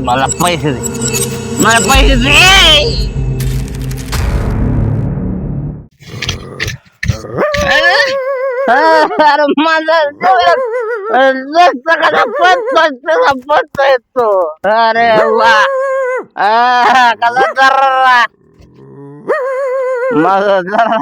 मला पैसे दे, मला पैसे दे. अरे माझा पत्ता येतो. अरे वा, कसा जरा माझा जरा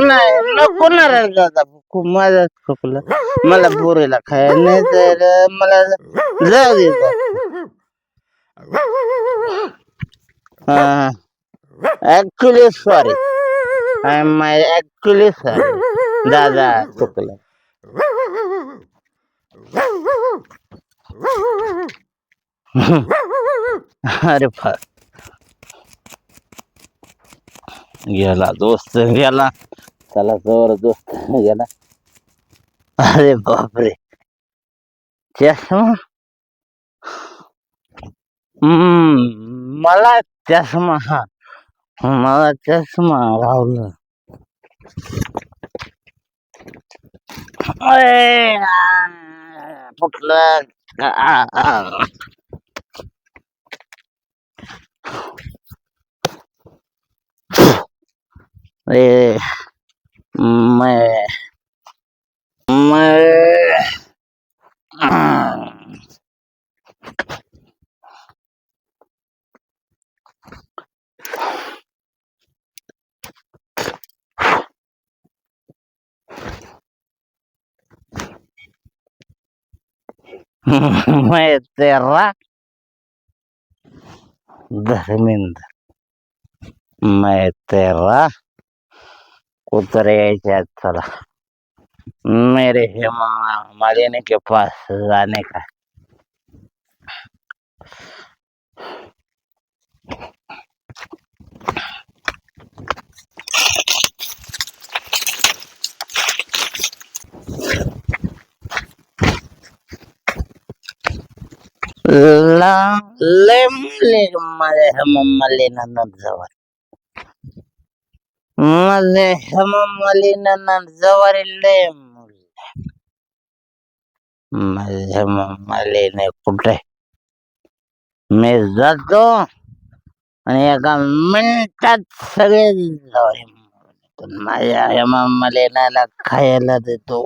नाही नको ना रे दादा, माझ्या खोकला मला पोरीला खायला नाही तर मला जाऊ दे. Actually sorry, I am my actually sorry दादा, चुकलं. अरे फार गेला दोस्त, गेला त्याला जवळ दोस्त गेला. अरे बापरे, चष्मा. मला चष्मा, मला चष्मा राहुल. फुटलं. ए मैं मैं तेरा धर्मेंद्र, मैं तेरा उतरे चला मेरे हेमा मालिनी के पास जाने का. माझ्या हेमा मालिनी जवळ, माझे हेमा मालिनी जवळ माझे हेमा मालिनी कुठे. मी जातो आणि एका मिनिटात सगळे जवळ. माझ्या हेमा मालिनीला खायला देतो.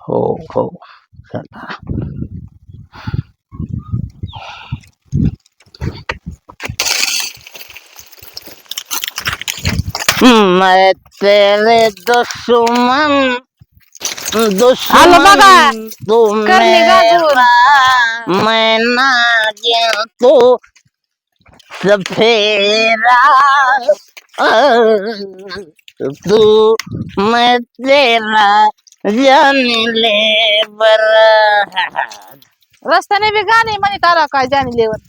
हो हो चला. मैं तेरे दुश्मन दुश्मन तू मेरा, मैं ना गया तो सफेरा, तू मैं तेरा जान ले बरा. रस्त्याने बी गाणे म्हणत आला काय जाणलेवर.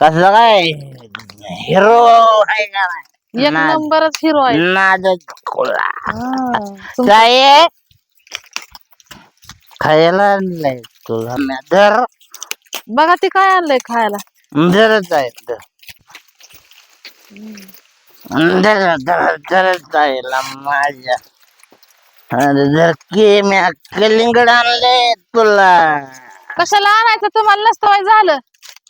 कसं काय हिरो आहे का नाही? एक नंबरच हिरो आहे. नादच खोला तुमचं- काय खायला आणलंय तुला धर. बघा ते काय आणलंय खायला. धरत आहे धरत आहे माझ्या. जर की मी कलिंगड आणले तुला. कशाला आणायचं, तुम्हाला नसतं वय झालं.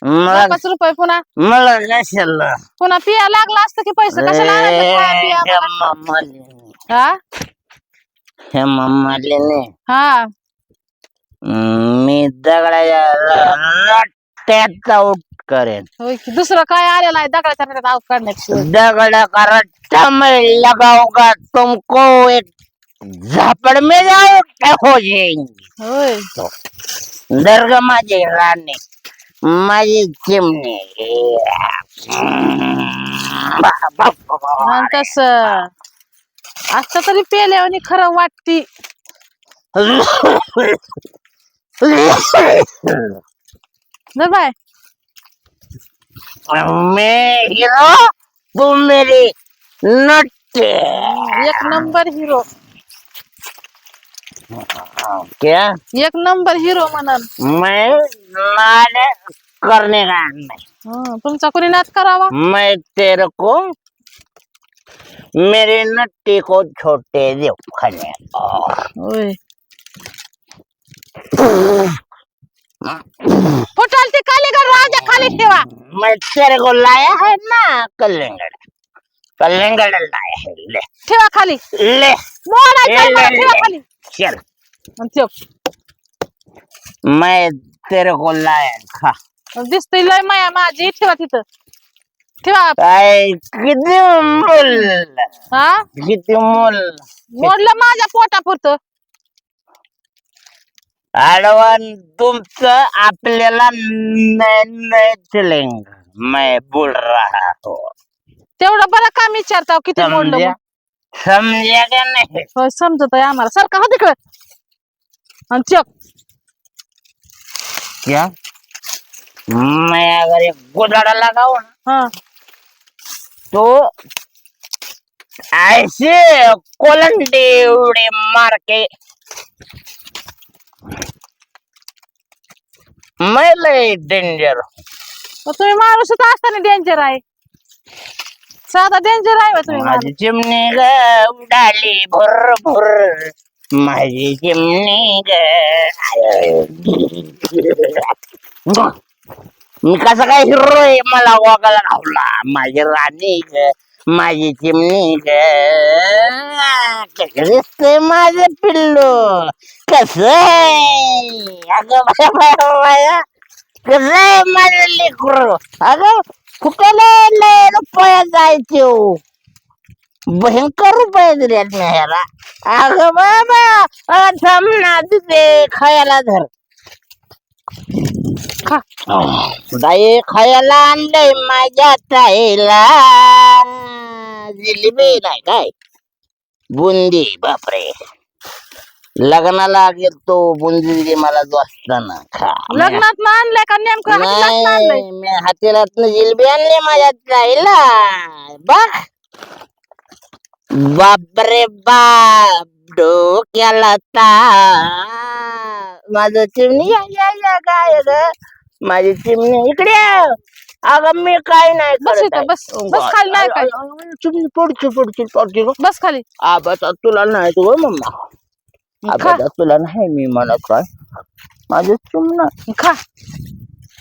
मला 5 रुपये पुन्हा मला कशाला पुन्हा पिया लागला असतं की पैसे. कशाला आणायचं खाया पिया मला? हा हेमा मालिनी, हा मी दगडाच्या रट्ट्यात आउट करेन. होय की. दुसरं काय आलेलं आहे दगडाच्या रट्ट्यात आऊट काढण्याची. दगड़ का रट्टा मैं लगाऊंगा तुमको, एक झापड़ में आउट हो जाएंगे. होय दर्ग माझी राणी, माझी चिमणी. तस असत तरी पेल्यावर खरं वाटती. न बाय मैं हीरो, तू मेरी नट्टे. एक नंबर हिरो. क्या एक नंबर हिरो म्हणन. मैं नाटक करने का नहीं. तुमचा कोणी नाद करावा. मैं तेरे को मेरे नट्टी को छोटे देव खाने. होय फुटाल ते कालीगड राजा खाली ठेवा. मैं तेरे को लाया है ना कलिंगड़. कलिंगड़ लाया है. ले ठेवा खाली. ले मोडायचं ले, मला, ले, ठेवा ले. खाली. चल आणि ठेव. मैं तेरे को लाया था. दिसतंय लय माया माझी. ठेवा तिथं. ठेवा. काय किती मूल हा किती मूल मोडलं माझ्या पोटापुरतं. आडवान तुमचं आपल्याला नहीं चलेंगे. मैं बोल रहा हूँ. तेवढं बरं काम विचारता किती मोडलं समझा मग. समझा क्या नहीं. होय समजत आहे आम्हाला. सारखं हा तिकडे आणि चक. क्या मैं अगर एक गोदाड़ा लगाऊ ना हा तो ऐसे कोलंडे उड़े मार के मैं लय डेंजर. तुम्ही माणूसच असताना डेंजर आहे. साधा डेंजर आहे तुम्ही माणूस. माझी चिमणी ग उडाली भुर भुर. माझी चिमणी ग. मी कसा काय हिरो आहे मला वागायला घावला. माझी राणी ग माझी चिमणी ग. कसं दिसतंय माझं पिल्लू. कसं अगं बाया कसं आहे माझं लेकरू. अगं कुठे लय रुपया जायचे हो. भयंकर रुपये दिलेत मेहरा. अगं बाबा थांबना तिथे खायला धर. दाई खायला आणलंय माझ्या ताईला. जिलेबी नाही काय बुंदी. बापरे लग्नाला गेलतो बुंदी मला दोस्ताना खा. लग्नात आणलंय का नेमकं हातलात आणलंय. नाही मी हातेलात जिलेबी आणली माझ्या ताईला. बघ बापरे बाप डोक्याला ताप. माझं चिमणी या काय ग माझी चिमणी इकडे. अगं मी काय नाही बस करत इथं, आहे. बस बस खाली. नाही काय चिमणी पडची ग. बस खाली. आबाचा तुला नाही तू मम्मा. खा आबाचा तुला नाही मी म्हणत काय. माझं चिमणा खा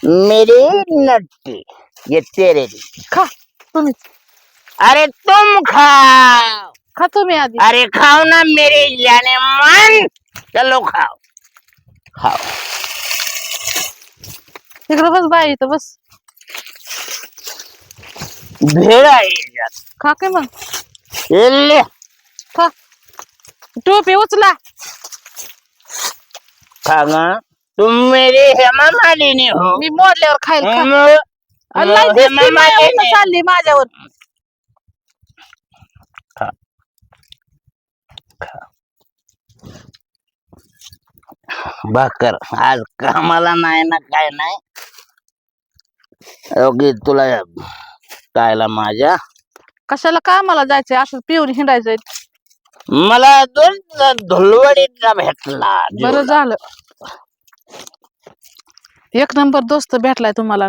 मेरे नट्टी ये तेरे लिए. खा तुम्ही. अरे तुम खाओ. खा तुम्ही आधी. अरे खाओ ना मेरे जाने मन. चलो खाओ खाओ. तिकडे बस बाई इथं बस. भेड़ आहे याच्यात. खा काय मग. हे ले. खा. टोपी उचला. खा ना तुम मेरे हेमा मालिनी हो. मी मोडल्यावर खाईल. खा. हेमा लय दिसती मालिनी. मायावरनं चालली माझ्यावर. खा खा. भाकर आज कामाला नाही ना काय नाही. ओके तुला कायला माझ्या कशाला कामाला जायचंय असं पिऊन हिंडायचंय. मला दोन धुलवडीचा भेटला. बरं झालं. एक नंबर दोस्त भेटलाय तुम्हाला.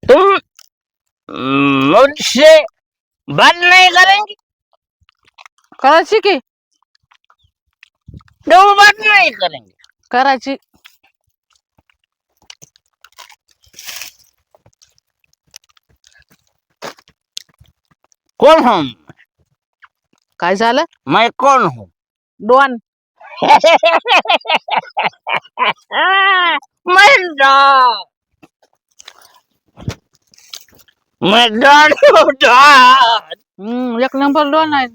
तुम मुझसे बात नहीं करेंगी. करायची की तुम बात नहीं करेंगे. करायची. कौन हूँ काय झालं. मैं कौन हूँ. डॉन. मैं डॉन. मैं डॉन हूँ डॉन. एक नंबर डॉन आहे.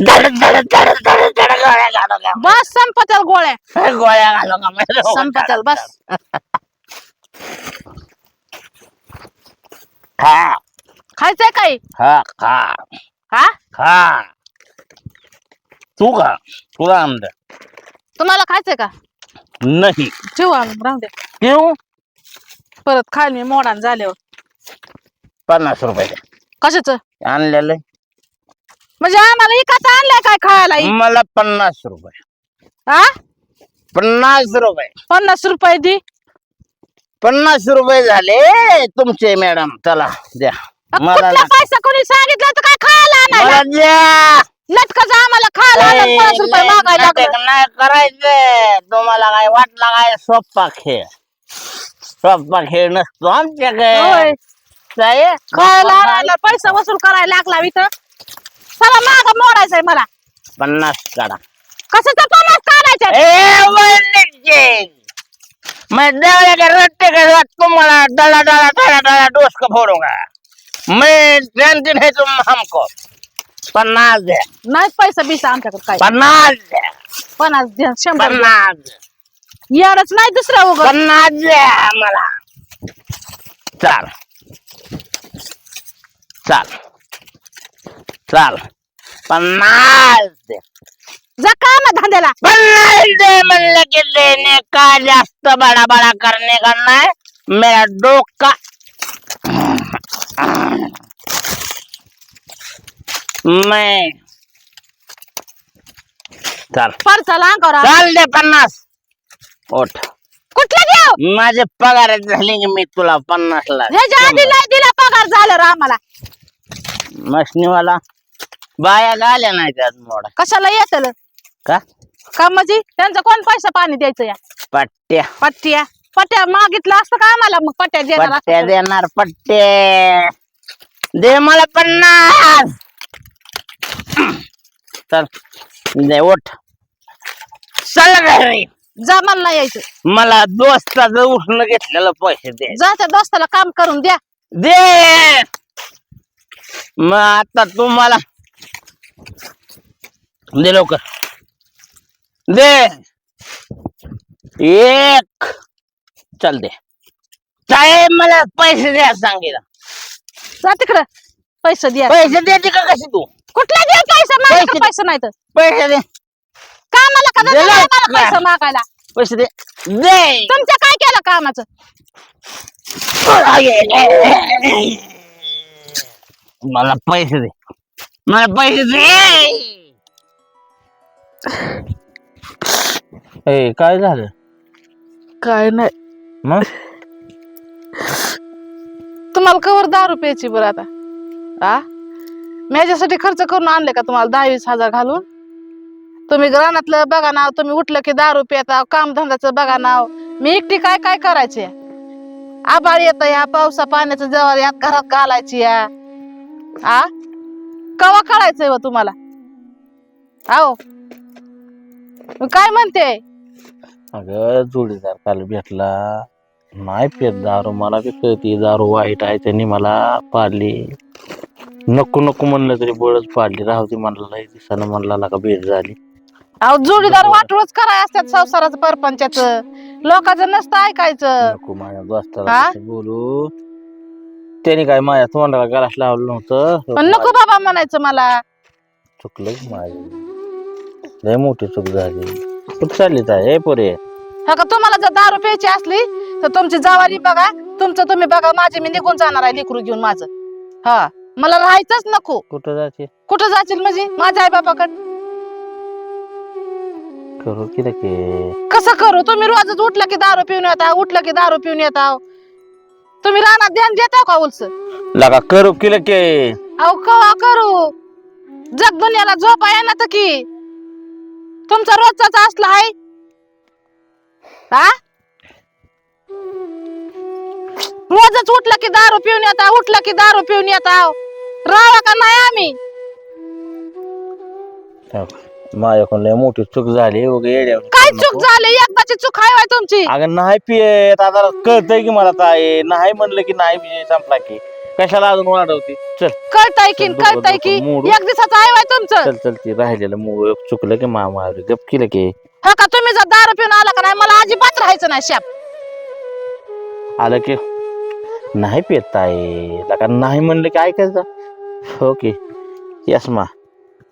धड़ धड़ धड़ धड़ धड़ गोळ्या घालूंगा. बस संपत्याल गोळ्या. गोळ्या घालूंगा मैं. संपत्याल बस. खा खायचंय काही. खा खा हा खा. तू खा तुला आमद तुम्हाला खायचंय का. नहीं. ठेवू आणून राहू द्या. क्यों परत खाईल मी मोडान झाल्यावर. 50 रुपये द्या. कशाच आणलेलं म्हणजे आम्हाला इकाच आणलाय काय खायला मला 50 रुपये. हा 50 रुपये. 50 रुपये दी. 50 रुपये झाले तुमचे मॅडम. चला द्या मला. कुठला पैसा कोणी सांगितलं तर काय खायला आणायला मला द्या. लटकच आम्हाला खायला आणलं 50 रुपये मागायला लागलं. नाही करायचं. तुम्हाला काय वाटला काय सोप्पा खेळ? सोप्पा खेळ नसतो आमच्याकडे. होय. काय? खायला आणायला पैसा वसूल करायला लागला इथं. चला माग मोडायचंय मला. 50 काढा. कशाचा 50 काढायचं? मैं देवले के रट्टे के साथ तुम्हारा डला डला डला डला डोस को फोड़ूंगा. मैं टेंशन है तुम हमको. 50 दे. नाही पैसा बिसा आमच्याकडे काय. 50 दे. 50 द्या 100. 50 एवढंच नाही दुसरा उघड. 50 दे मला. चाल चाल चाल 50 दे. जा का ना धंद्याला. 50 दे म्हणलं की देने का जास्त बडा बडा करने का नाही. मेरा डोका मैं चाल परचाला अंगावर. चाल दे 50. ओठ कुठला देऊ? माझे पगार झाले की मी तुला 50 ला. ह्याच्या आधी नाही दिला पगार झाला रे आम्हाला. मशनीवाला बाया आल्या नाही त्यात मोडा. कशाला येतल का का म्हणजे त्यांचा कोण पैसा पाणी द्यायचं या पट्ट्या पट्ट्या पट्ट्या मागितलं असतं का आम्हाला मग पट्ट्या देणार पट्ट्या असतं तर. देणार. पट्टे दे मला 50. चल दे ओठ. चल घरी. जा मला नाही यायचं. मला दोस्ताचं उठणं घेतलेलं पैसे दे. जा त्या दोस्ताला काम करून द्या. दे. मग आता तुम्हाला दे लवकर दे. एक चल दे. साहेब मला पैसे द्या सांगितलं. जा तिकडं पैसे द्या. पैसे देते का कशी तू? कुठला द्या पैसा पैसे- पैसा नाही तर पैसे दे. कामाला का दिलं मला का? पैसा मागायला. पैसे दे. दे. तुमच्या काय केलं कामाचं? मला पैसे दे. मला पैसे दे. काय झालं? काय नाही. मग तुम्हाला कवर 10 रुपयाची बरं आता. आ माझ्यासाठी खर्च करून आणले का तुम्हाला 10-20 हजार घालून? तुम्ही रानातलं बघा नाव. तुम्ही उठलं की 10 रुपये येतात. काम धंद्याचं बघा नाव. मी एकटी काय काय करायचे? आबाळ येत या पावसा पाण्याचं जवळ यात घरात घालायची या. आ कवा कळायचंय व तुम्हाला? आओ काय म्हणते? अगं जोडीदार काल भेटला नाही पेत दारू. मला बी कळती दारू वाईट आहे. त्यांनी मला पाडली. नको नको म्हणलं तरी बळच पाडली. राहू दे म्हणलं. लई दिवसानं म्हणला का भेट झाली. अहो जोडीदार वाटूच कराय असतात संसाराचं परपंचाच. लोकांचं नसतं ऐकायचं. नको माझ्या दोस्ताला कसं बोलू. त्याने काय माझ्या तोंडाला गलास लावलं नव्हतं. पण नको बाबा म्हणायचं मला. चुकलं माझी. लय मोठी चूक झाली. चूक चाललीच आहे पोरे. हा का तुम्हाला जर 10 रुपयाची असली तर तुमची जावारी बघा. तुमचं तुम्ही बघा. माझे मी निघून जाणार आहे लेकरू घेऊन माझं. हा मला राहायचंच नको. कुठं जायचे? कुठं जाशील म्हणजे? माझ्या आई बापाकडे. करू की रे. कसं करू? तुम्ही रोजच उठला की दारू पिऊन येता. उठलं की दारू पिऊन येता. तुम्ही रानात ध्यान देता का उलस? लगा करू की रे. अहो कवा करू? जग दुनियाला झोपा येणार की तुमचा रोजचाच असला आहे. हा रोजच उठलं की दारू पिऊन येता. उठलं की दारू पिऊन येता. राहा का नाही आम्ही? माझ्याकडून लय मोठी चूक झाली. काय चूक झाली? एकदाची चूक आहे तुमची. अगं नाही पियत. आता कळतंय की मला ताई. नाही म्हणलं की नाही विजय संपला की कशाला अजून वाढवती. चल कळतंय की चल, डोकं- कळतंय की डोकं मोडू. एक दिवसाचं आहे तुमचं. चल चल ती राहिलेलं मूळ चुकलं की मामा गप केलं की. हा का तुम्ही जर दारू पिऊन आला का नाही मला अजिबात राहायचं नाही शाप. आलं की नाही पियत ताई. लका नाही म्हणलं की ऐकायचं. हो की यशमा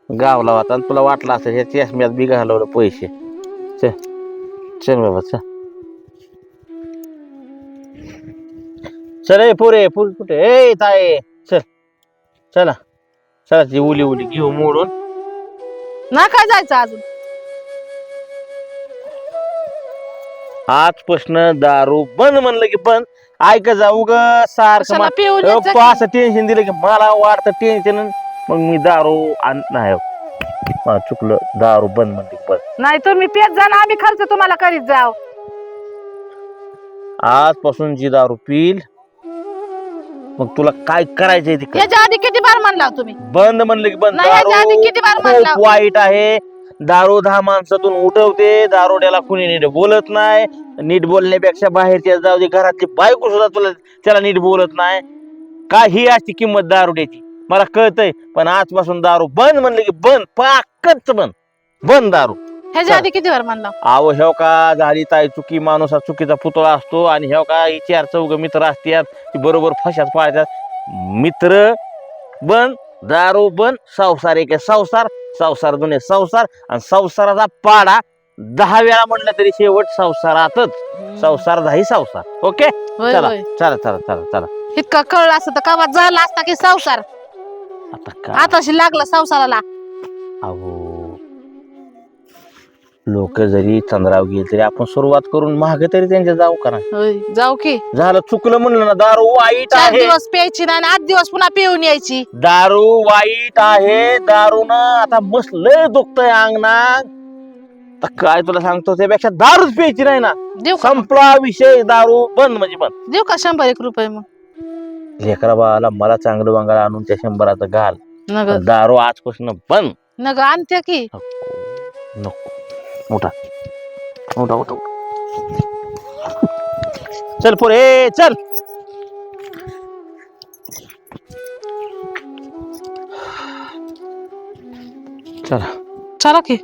गावला होता आणि तुला वाटलं असेल ह्या चष्म्यात बी घालवलं पैसे. चल चल बाबा चल. चल ए पोरे पूर कुठे ए ताये चल चला चला ती उली उली घेऊ मोडून. ना काय जायचं अजून? आजपासून दारू बंद म्हणलं की बंद. ऐक जाऊ ग सारखं कशाला पिऊन मा- यायचं तू असं टेन्शन दिलं की मला वाटतं टेन्शन मग मी दारू नाही मला चुकलं दारू बंद म्हणलं की बंद. नाही तुम्ही पेत जा ना, आम्ही खर्च तुम्हाला करीत जाऊ. आजपासून जी दारू पिल मग तुला काय करायचंय ते कर. याच्या आधी किती बार म्हणला तुम्ही? बंद म्हणलं की बंद. नाही, याच्या आधी किती बार दारू म्हणला? खूप वाईट आहे. दारू 10 माणसातून उठवते. दारोड्याला कुणी नीट बोलत नाही. नीट बोलण्यापेक्षा बाहेरच्या जाऊ दे घरातली बायको सुद्धा तुला त्याला नीट बोलत नाही. काय ही असती किंमत दारुड्याची मला कळतंय. पण आजपासून दारू बंद म्हणलं की बंद पाकच बंद. बंद दारू. ह्याच्या आधी किती बार म्हणला? अहो ह्यो का झाली ताई चुकी माणूस हा चुकीचा पुतळा असतो. आणि ह्यो का ही 4 मित्र असतात ती बरोबर फशात पाळतात. मित्र बंद दारू बंद संसार एक संसार संसार जुने संसार आणि संसाराचा पाडा 10 वेळा म्हणलं तरी शेवट संसारातच. संसार झाही संसार. ओके होय, चला होय. चला चला चला चला. इतकं कळलं असतं तर कवा झाला असता की संसार. आता काय आताशी लागला संसाराला. अहो लोक जरी चंद्राव गेले तरी आपण सुरुवात करून महाग तरी त्यांच्या जाऊ करा. होय, जाऊ की. झालं चुकलं म्हणलं ना दारू वाईट 4 आहे. दिवस प्यायची नाही आणि 8 दिवस पुन्हा पिऊन यायची. दारू वाईट आहे. दारूनं आता मस्त लय दुखतंय अंगणात. आता काय तुला सांगतो त्यापेक्षा दारूच प्यायची नाही ना. देऊ का? संपला विषय. दारू बंद म्हणजे बंद. देऊ का 100 रुपये मग? लेकरा बाळाला मला चांगलं बंगाला आणून त्या 100चं घाल. नग पण दारू आजपासून बंद. नग आणते की. नको उठा उठा उठा. चल पोरे चल. चला चला की.